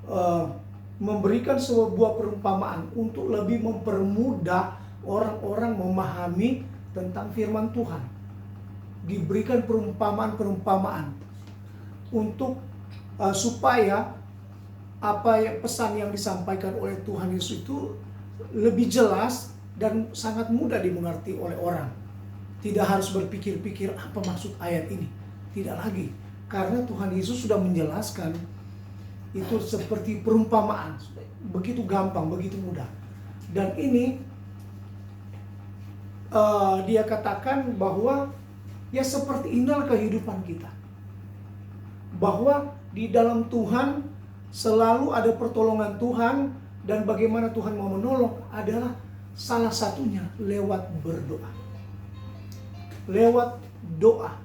eh, memberikan sebuah perumpamaan untuk lebih mempermudah orang-orang memahami tentang firman Tuhan. Diberikan perumpamaan-perumpamaan untuk supaya pesan yang disampaikan oleh Tuhan Yesus itu lebih jelas dan sangat mudah dimengerti oleh orang. Tidak harus berpikir-pikir apa maksud ayat ini. Tidak lagi. Karena Tuhan Yesus sudah menjelaskan itu seperti perumpamaan. Begitu gampang, begitu mudah. Dan ini dia katakan bahwa ya seperti inilah kehidupan kita. Bahwa di dalam Tuhan selalu ada pertolongan Tuhan, dan bagaimana Tuhan mau menolong adalah salah satunya lewat berdoa. Lewat doa.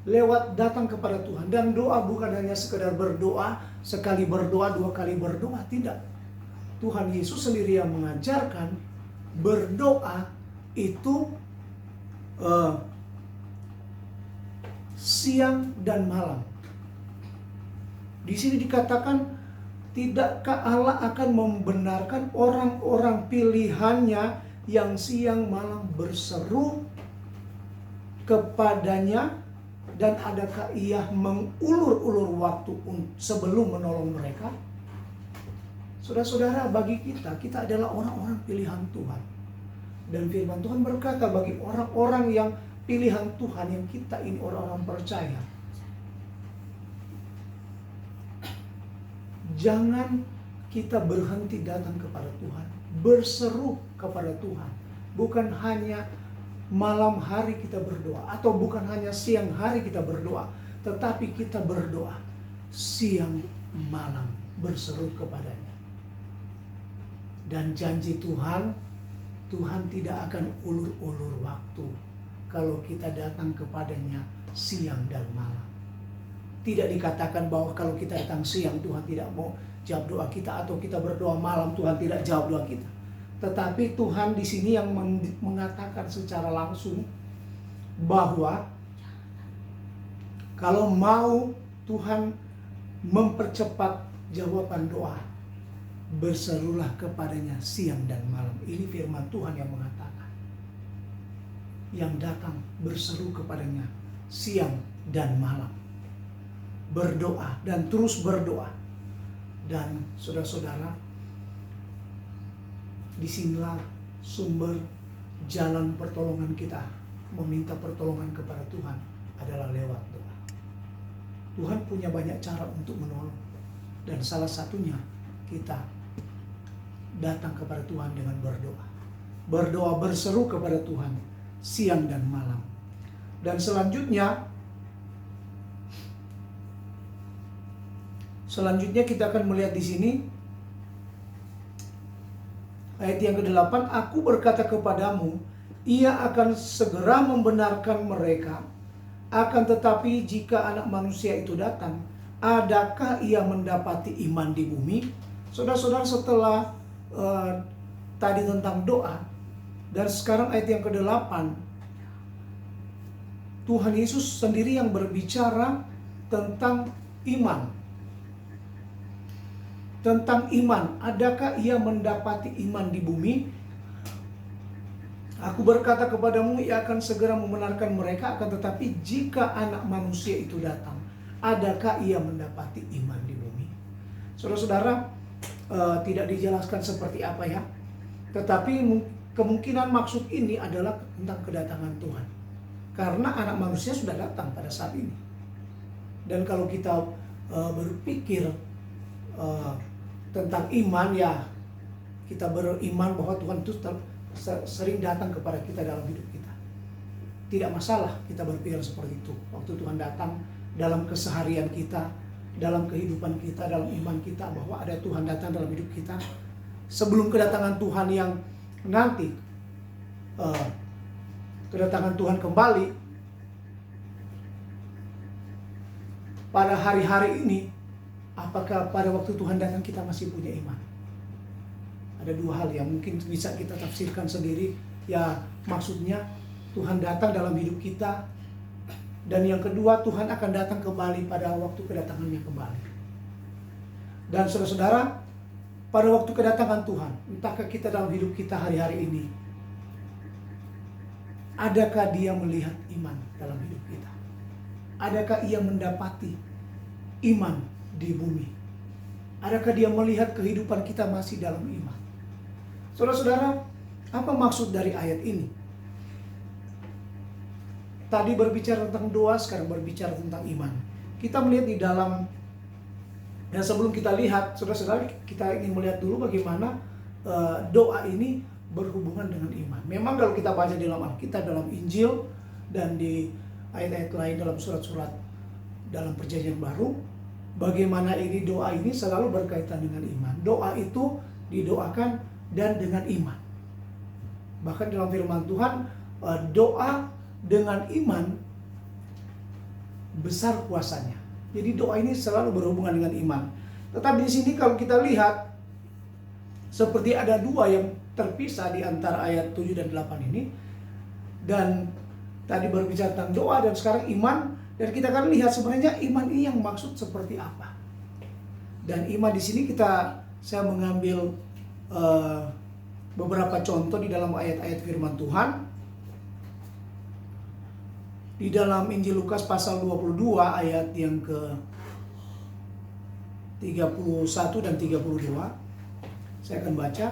Lewat datang kepada Tuhan. Dan doa bukan hanya sekedar berdoa, sekali berdoa, dua kali berdoa, tidak. Tuhan Yesus sendiri yang mengajarkan berdoa itu siang dan malam. Di sini dikatakan, tidakkah Allah akan membenarkan orang-orang pilihannya yang siang malam berseru kepadanya, dan adakah ia mengulur-ulur waktu sebelum menolong mereka? Saudara-saudara, bagi kita adalah orang-orang pilihan Tuhan. Dan firman Tuhan berkata bagi orang-orang yang pilihan Tuhan, yang kita ini orang-orang percaya, jangan kita berhenti datang kepada Tuhan, berseru kepada Tuhan. Bukan hanya malam hari kita berdoa, atau bukan hanya siang hari kita berdoa, tetapi kita berdoa siang malam, berseru kepadanya. Dan janji Tuhan, Tuhan tidak akan ulur-ulur waktu kalau kita datang kepadanya siang dan malam. Tidak dikatakan bahwa kalau kita datang siang Tuhan tidak mau jawab doa kita, atau kita berdoa malam Tuhan tidak jawab doa kita. Tetapi Tuhan di sini yang mengatakan secara langsung bahwa kalau mau Tuhan mempercepat jawaban doa, berserulah kepadanya siang dan malam. Ini firman Tuhan yang mengatakan. Yang datang berseru kepadanya siang dan malam. Berdoa dan terus berdoa. Dan saudara-saudara, disinilah sumber jalan pertolongan kita. Meminta pertolongan kepada Tuhan adalah lewat doa. Tuhan punya banyak cara untuk menolong. Dan salah satunya kita datang kepada Tuhan dengan berdoa. Berdoa berseru kepada Tuhan siang dan malam. Dan selanjutnya kita akan melihat di sini ayat yang ke-8, aku berkata kepadamu, ia akan segera membenarkan mereka. Akan tetapi jika Anak Manusia itu datang, adakah ia mendapati iman di bumi? Saudara-saudara, setelah tadi tentang doa, dan sekarang ayat yang ke-8, Tuhan Yesus sendiri yang berbicara tentang iman. Tentang iman, adakah ia mendapati iman di bumi? Aku berkata kepadamu, ia akan segera membenarkan mereka. Akan tetapi jika Anak Manusia itu datang, adakah ia mendapati iman di bumi? Saudara-saudara, tidak dijelaskan seperti apa ya. Tetapi kemungkinan maksud ini adalah tentang kedatangan Tuhan. Karena Anak Manusia sudah datang pada saat ini. Dan kalau kita berpikir tentang iman, ya kita beriman bahwa Tuhan itu sering datang kepada kita dalam hidup kita. Tidak masalah kita berpikir seperti itu. Waktu Tuhan datang dalam keseharian kita, dalam kehidupan kita, dalam iman kita, bahwa ada Tuhan datang dalam hidup kita. Sebelum kedatangan Tuhan yang nanti, kedatangan Tuhan kembali pada hari-hari ini, apakah pada waktu Tuhan datang kita masih punya iman? Ada dua hal yang mungkin bisa kita tafsirkan sendiri. Ya, maksudnya Tuhan datang dalam hidup kita. Dan yang kedua, Tuhan akan datang kembali pada waktu kedatangannya kembali. Dan saudara-saudara, pada waktu kedatangan Tuhan, entahkah kita dalam hidup kita hari-hari ini, adakah Dia melihat iman dalam hidup kita? Adakah Ia mendapati iman di bumi? Adakah Dia melihat kehidupan kita masih dalam iman? Saudara-saudara, apa maksud dari ayat ini? Tadi berbicara tentang doa, sekarang berbicara tentang iman. Kita melihat di dalam, dan sebelum kita lihat, saudara-saudara, kita ingin melihat dulu bagaimana doa ini berhubungan dengan iman. Memang kalau kita baca di dalam Alkitab, dalam Injil, dan di ayat-ayat lain dalam surat-surat dalam Perjanjian Baru, bagaimana ini doa ini selalu berkaitan dengan iman. Doa itu didoakan dan dengan iman. Bahkan dalam firman Tuhan, doa dengan iman besar kuasanya. Jadi doa ini selalu berhubungan dengan iman. Tetapi di sini kalau kita lihat, seperti ada dua yang terpisah di antara ayat 7 dan 8 ini. Dan tadi berbicara tentang doa dan sekarang iman. Dan kita akan lihat sebenarnya iman ini yang maksud seperti apa. Dan iman di sini saya mengambil beberapa contoh di dalam ayat-ayat firman Tuhan. Di dalam Injil Lukas pasal 22 ayat yang ke 31 dan 32. Saya akan baca.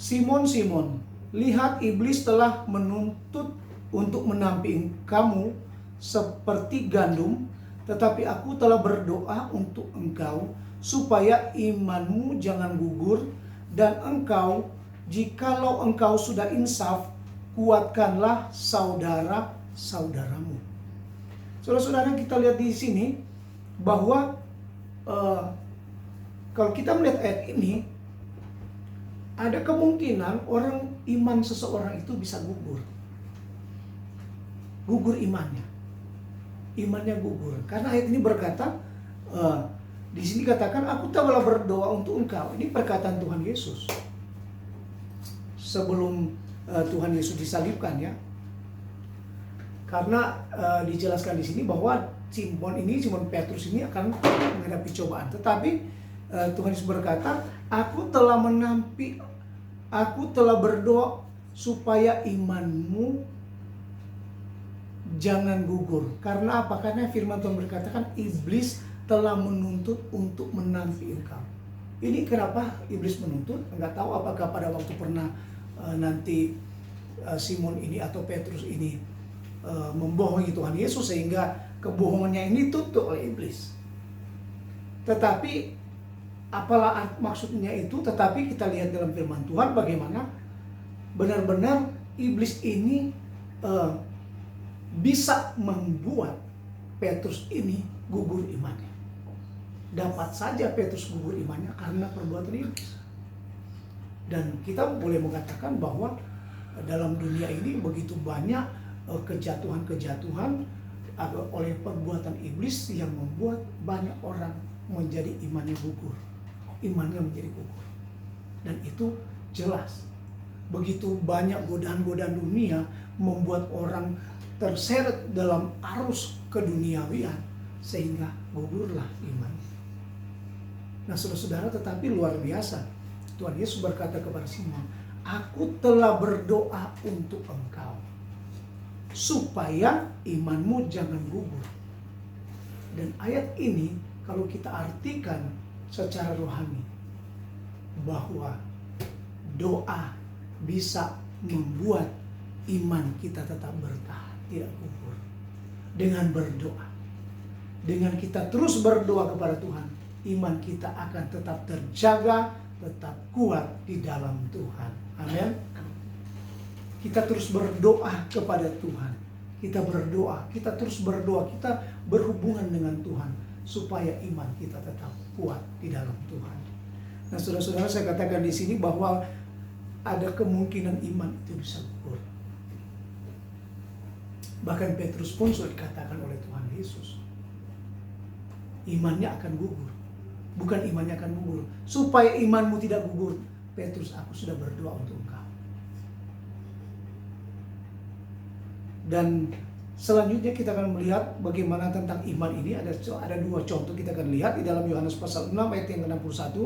Simon, Simon, lihat iblis telah menuntut untuk menamping kamu seperti gandum, tetapi aku telah berdoa untuk engkau supaya imanmu jangan gugur, dan engkau, jikalau engkau sudah insaf, kuatkanlah saudara-saudaramu. Saudara-saudara, kita lihat di sini bahwa kalau kita melihat ayat ini, ada kemungkinan orang iman seseorang itu bisa gugur. Gugur imannya. Imannya gugur. Karena ayat ini berkata, di sini katakan, aku telah berdoa untuk engkau. Ini perkataan Tuhan Yesus. Sebelum Tuhan Yesus disalibkan, ya. Karena dijelaskan di sini bahwa Simon Petrus ini akan menghadapi cobaan. Tetapi Tuhan Yesus berkata, aku telah berdoa supaya imanmu jangan gugur. Karena apa? Karena firman Tuhan berkatakan iblis telah menuntut untuk menampi engkau. Ini kenapa iblis menuntut? Enggak tahu apakah pada waktu pernah nanti Simon ini atau Petrus ini membohongi Tuhan Yesus sehingga kebohongannya ini tutup oleh iblis. Tetapi apalah maksudnya itu? Tetapi kita lihat dalam firman Tuhan bagaimana benar-benar iblis ini bisa membuat Petrus ini gugur imannya. Dapat saja Petrus gugur imannya karena perbuatan iblis. Dan kita boleh mengatakan bahwa dalam dunia ini begitu banyak kejatuhan-kejatuhan oleh perbuatan iblis yang membuat banyak orang menjadi imannya gugur. Imannya menjadi gugur. Dan itu jelas. Begitu banyak godaan-godaan dunia membuat orang terseret dalam arus keduniawian sehingga gugurlah iman. Nah, saudara-saudara, tetapi luar biasa. Tuhan Yesus berkata kepada Simon, aku telah berdoa untuk engkau supaya imanmu jangan gugur. Dan ayat ini kalau kita artikan secara rohani, bahwa doa bisa membuat iman kita tetap bertahan, tidak gugur. Dengan berdoa, dengan kita terus berdoa kepada Tuhan, iman kita akan tetap terjaga, tetap kuat di dalam Tuhan. Amin. Kita terus berdoa kepada Tuhan. Kita berdoa, kita terus berdoa, kita berhubungan dengan Tuhan supaya iman kita tetap kuat di dalam Tuhan. Nah, saudara-saudara, saya katakan di sini bahwa ada kemungkinan iman itu bisa gugur. Bahkan Petrus pun sudah dikatakan oleh Tuhan Yesus, imannya akan gugur. Bukan imannya akan gugur. Supaya imanmu tidak gugur, Petrus, aku sudah berdoa untuk engkau. Dan Selanjutnya kita akan melihat bagaimana tentang iman ini. Ada dua contoh kita akan lihat di dalam Yohanes pasal 6 ayat yang ke-61.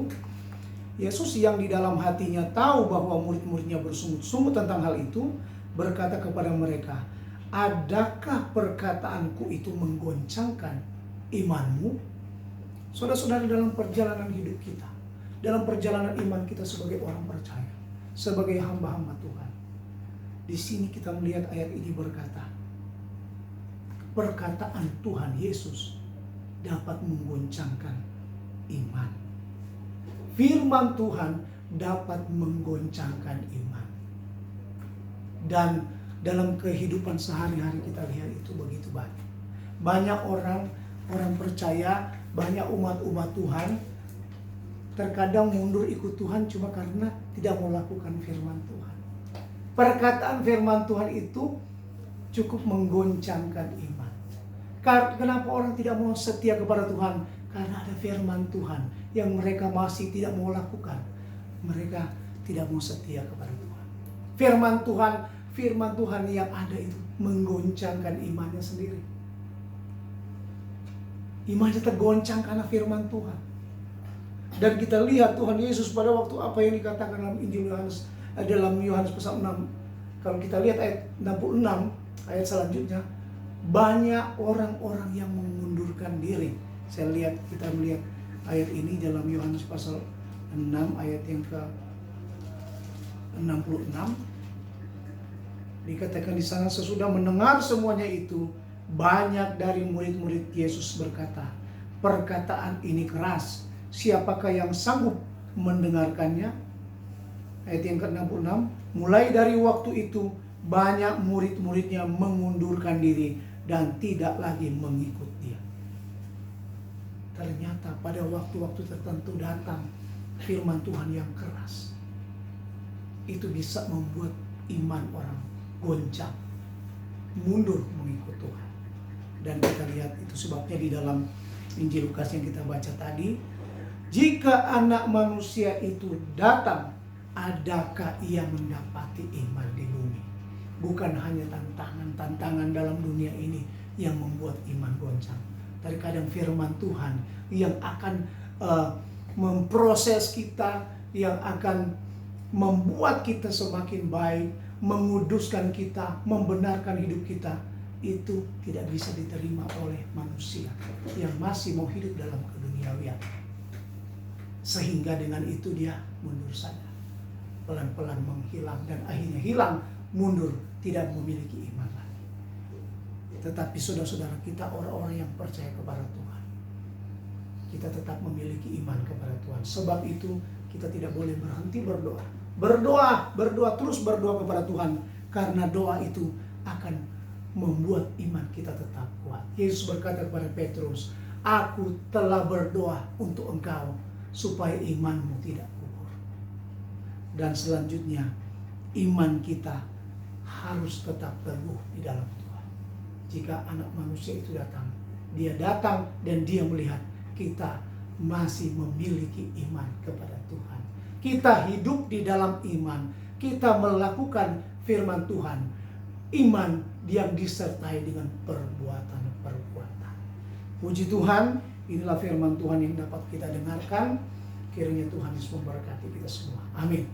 Yesus yang di dalam hatinya tahu bahwa murid-muridnya bersungut-sungut tentang hal itu, berkata kepada mereka, adakah perkataanku itu menggoncangkan imanmu? Saudara-saudara, dalam perjalanan hidup kita, dalam perjalanan iman kita sebagai orang percaya, sebagai hamba-hamba Tuhan, di sini kita melihat ayat ini berkata, perkataan Tuhan Yesus dapat menggoncangkan iman. Firman Tuhan dapat menggoncangkan iman. Dan dalam kehidupan sehari-hari kita lihat itu begitu banyak. Banyak orang percaya, banyak umat-umat Tuhan terkadang mundur ikut Tuhan cuma karena tidak mau lakukan firman Tuhan. Perkataan firman Tuhan itu cukup menggoncangkan iman. Kenapa orang tidak mau setia kepada Tuhan? Karena ada firman Tuhan yang mereka masih tidak mau lakukan. Mereka tidak mau setia kepada Tuhan. Firman Tuhan yang ada itu menggoncangkan imannya sendiri. Imannya tergoncang karena firman Tuhan. Dan kita lihat Tuhan Yesus pada waktu apa yang dikatakan dalam Injil Yohanes, dalam Yohanes pasal 6. Kalau kita lihat ayat 66, ayat selanjutnya, banyak orang-orang yang mengundurkan diri. Kita melihat ayat ini dalam Yohanes pasal 6 ayat yang ke-66. Dikatakan di sana, sesudah mendengar semuanya itu, banyak dari murid-murid Yesus berkata, perkataan ini keras, siapakah yang sanggup mendengarkannya? Ayat yang ke-66, mulai dari waktu itu banyak murid-muridnya mengundurkan diri dan tidak lagi mengikut dia. Ternyata pada waktu-waktu tertentu datang firman Tuhan yang keras. Itu bisa membuat iman orang goncang, mundur mengikut Tuhan. Dan kita lihat itu sebabnya di dalam Injil Lukas yang kita baca tadi, jika anak manusia itu datang, adakah ia mendapati iman di bumi? Bukan hanya tantangan dalam dunia ini yang membuat iman goncang. Terkadang firman Tuhan yang akan memproses kita, yang akan membuat kita semakin baik, menguduskan kita, membenarkan hidup kita, itu tidak bisa diterima oleh manusia yang masih mau hidup dalam keduniawian. Sehingga dengan itu dia mundur saja, pelan-pelan menghilang, dan akhirnya hilang, mundur, tidak memiliki iman lagi. Tetapi saudara-saudara kita, orang-orang yang percaya kepada Tuhan, kita tetap memiliki iman kepada Tuhan. Sebab itu kita tidak boleh berhenti berdoa. Berdoa, terus berdoa kepada Tuhan. Karena doa itu akan membuat iman kita tetap kuat. Yesus berkata kepada Petrus, aku telah berdoa untuk engkau supaya imanmu tidak gugur. Dan selanjutnya, iman kita harus tetap teguh di dalam Tuhan. Jika anak manusia itu datang, dia datang dan dia melihat kita masih memiliki iman kepada Tuhan. Kita hidup di dalam iman, kita melakukan firman Tuhan, iman yang disertai dengan perbuatan-perbuatan. Puji Tuhan, inilah firman Tuhan yang dapat kita dengarkan. Kiranya Tuhan Yesus memberkati kita semua. Amin.